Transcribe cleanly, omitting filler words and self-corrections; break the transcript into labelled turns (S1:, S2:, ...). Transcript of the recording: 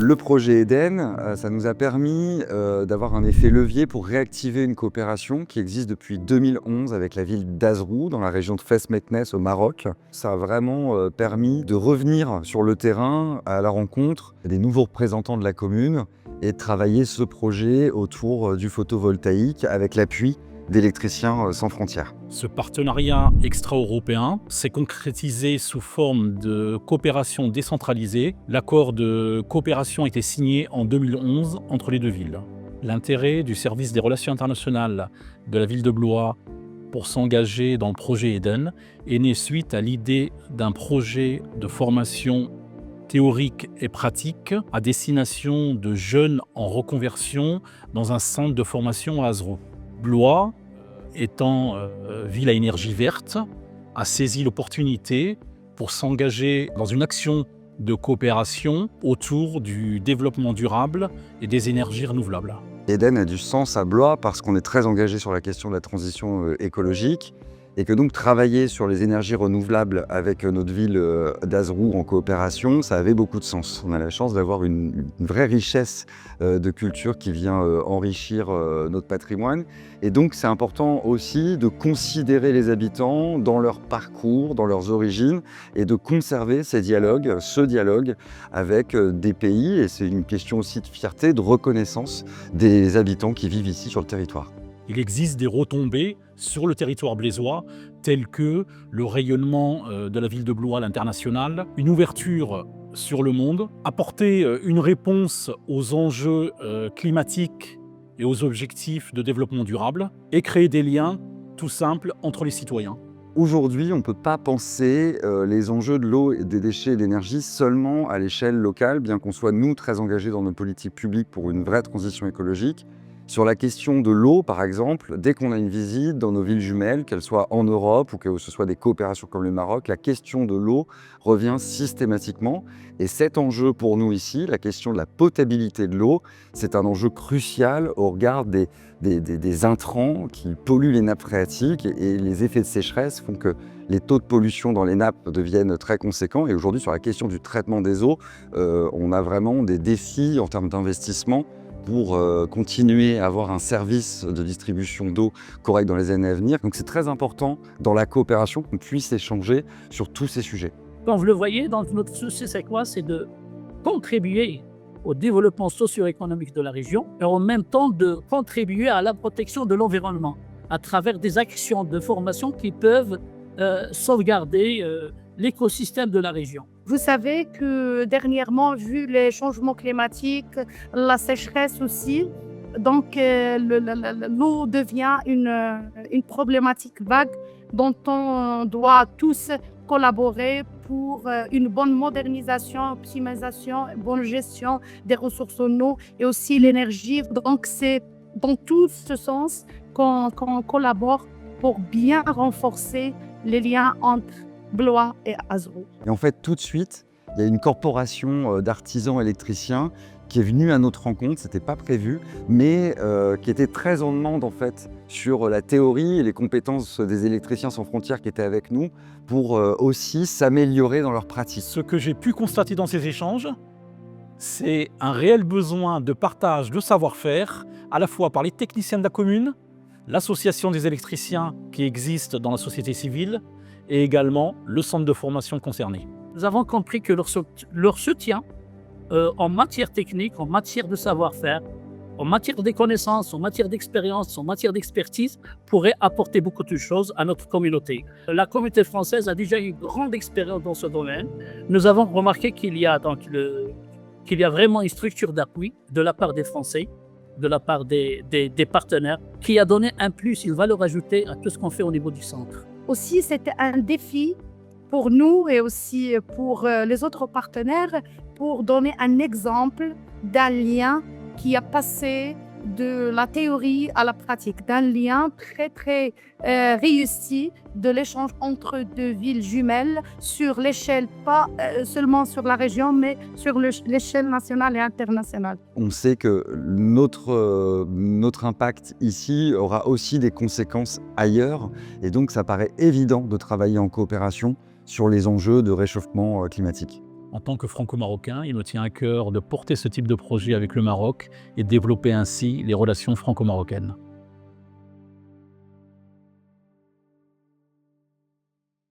S1: Le projet Eden, ça nous a permis d'avoir un effet levier pour réactiver une coopération qui existe depuis 2011 avec la ville d'Azrou, dans la région de Fès-Meknès au Maroc. Ça a vraiment permis de revenir sur le terrain à la rencontre des nouveaux représentants de la commune et de travailler ce projet autour du photovoltaïque avec l'appui d'Électriciens sans frontières.
S2: Ce partenariat extra-européen s'est concrétisé sous forme de coopération décentralisée. L'accord de coopération a été signé en 2011 entre les deux villes. L'intérêt du service des relations internationales de la ville de Blois pour s'engager dans le projet Eden est né suite à l'idée d'un projet de formation théorique et pratique à destination de jeunes en reconversion dans un centre de formation à Azrou. Blois, étant ville à énergie verte, a saisi l'opportunité pour s'engager dans une action de coopération autour du développement durable et des énergies renouvelables.
S1: Eden a du sens à Blois parce qu'on est très engagé sur la question de la transition écologique et que donc travailler sur les énergies renouvelables avec notre ville d'Azrou en coopération, ça avait beaucoup de sens. On a la chance d'avoir une vraie richesse de culture qui vient enrichir notre patrimoine. Et donc c'est important aussi de considérer les habitants dans leur parcours, dans leurs origines et de conserver ce dialogue avec des pays. Et c'est une question aussi de fierté, de reconnaissance des habitants qui vivent ici sur le territoire.
S2: Il existe des retombées sur le territoire blésois, telles que le rayonnement de la ville de Blois à l'international, une ouverture sur le monde, apporter une réponse aux enjeux climatiques et aux objectifs de développement durable, et créer des liens tout simples entre les citoyens.
S1: Aujourd'hui, on ne peut pas penser les enjeux de l'eau, des déchets et de l'énergie seulement à l'échelle locale, bien qu'on soit, nous, très engagés dans nos politiques publiques pour une vraie transition écologique. Sur la question de l'eau, par exemple, dès qu'on a une visite dans nos villes jumelles, qu'elles soient en Europe ou que ce soit des coopérations comme le Maroc, la question de l'eau revient systématiquement. Et cet enjeu pour nous ici, la question de la potabilité de l'eau, c'est un enjeu crucial au regard des intrants qui polluent les nappes phréatiques et les effets de sécheresse font que les taux de pollution dans les nappes deviennent très conséquents. Et aujourd'hui, sur la question du traitement des eaux, on a vraiment des défis en termes d'investissement pour continuer à avoir un service de distribution d'eau correct dans les années à venir. Donc c'est très important dans la coopération qu'on puisse échanger sur tous ces sujets.
S3: Quand vous le voyez, dans notre souci, c'est quoi? C'est de contribuer au développement socio-économique de la région et en même temps de contribuer à la protection de l'environnement à travers des actions de formation qui peuvent sauvegarder l'écosystème de la région.
S4: Vous savez que dernièrement, vu les changements climatiques, la sécheresse aussi, donc l'eau devient une problématique vague dont on doit tous collaborer pour une bonne modernisation, optimisation, bonne gestion des ressources en eau et aussi l'énergie. Donc c'est dans tout ce sens qu'on collabore pour bien renforcer les liens entre Blois et Azrou.
S1: Et en fait, tout de suite, il y a une corporation d'artisans électriciens qui est venue à notre rencontre, c'était pas prévu, mais qui était très en demande en fait sur la théorie et les compétences des électriciens sans frontières qui étaient avec nous pour aussi s'améliorer dans leur pratique.
S2: Ce que j'ai pu constater dans ces échanges, c'est un réel besoin de partage de savoir-faire, à la fois par les techniciens de la commune, l'association des électriciens qui existe dans la société civile, et également le centre de formation concerné.
S3: Nous avons compris que leur soutien en matière technique, en matière de savoir-faire, en matière de connaissances, en matière d'expérience, en matière d'expertise, pourrait apporter beaucoup de choses à notre communauté. La communauté française a déjà une grande expérience dans ce domaine. Nous avons remarqué qu'il y a vraiment une structure d'appui de la part des Français, de la part des partenaires, qui a donné un plus, une valeur ajoutée à tout ce qu'on fait au niveau du centre.
S4: Aussi, c'était un défi pour nous et aussi pour les autres partenaires pour donner un exemple d'un lien qui a passé de la théorie à la pratique, d'un lien très réussi de l'échange entre deux villes jumelles sur l'échelle, pas seulement sur la région, mais sur l'échelle nationale et internationale.
S1: On sait que notre impact ici aura aussi des conséquences ailleurs, et donc ça paraît évident de travailler en coopération sur les enjeux de réchauffement climatique.
S2: En tant que franco-marocain, il me tient à cœur de porter ce type de projet avec le Maroc et développer ainsi les relations franco-marocaines.